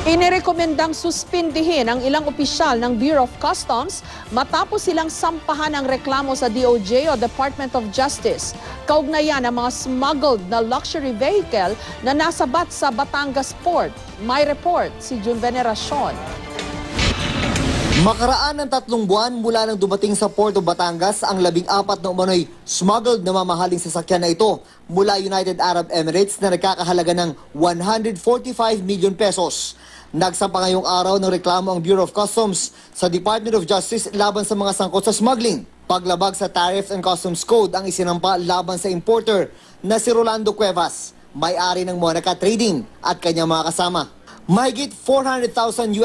Inirekomendang suspindihin ang ilang opisyal ng Bureau of Customs matapos silang sampahan ng reklamo sa DOJ o Department of Justice. Kaugnayan ang mga smuggled na luxury vehicle na nasabat sa Batangas Port. May report si June Veneracion. Makaraan ng 3 buwan mula nang dumating sa Port of Batangas ang 14 na umano'y smuggled na mamahaling sasakyan na ito mula United Arab Emirates na nagkakahalaga ng 145 million pesos. Nagsampa ngayong araw ng reklamo ang Bureau of Customs sa Department of Justice laban sa mga sangkot sa smuggling. Paglabag sa Tariff and Customs Code ang isinampa laban sa importer na si Rolando Cuevas, may-ari ng Monaca Trading at kanyang mga kasama. Mahigit $400,000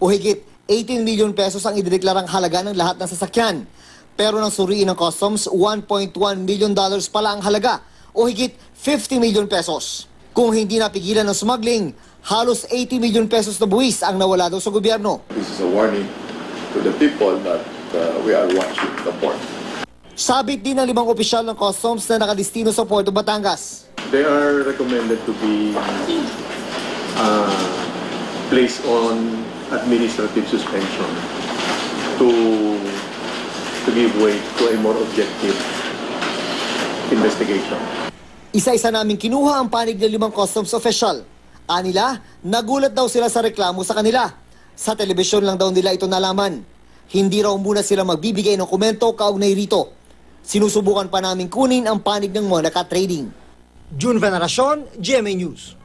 o higit 18 million pesos ang idineklarang halaga ng lahat ng sasakyan. Pero nang suriin ng Customs, $1.1 million pala ang halaga o higit 50 million pesos. Kung hindi napigilan ng smuggling, halos 80 million pesos na buwis ang nawala daw sa gobyerno. This is a warning to the people that we are watching the port. Sabit din ng 5 opisyal ng Customs na nakalistino sa Port of Batangas. They are recommended to be placed on administrative suspension to give way to a more objective investigation. Isa-isa namin kinuha ang panig ng 5 customs official. Anila, nagulat daw sila sa reklamo sa kanila. Sa telebisyon lang daw nila ito nalaman. Hindi raw muna sila magbibigay ng komento kaugnay rito. Sinusubukan pa namin kunin ang panig ng Monaca Trading. June Veneracion, GMA News.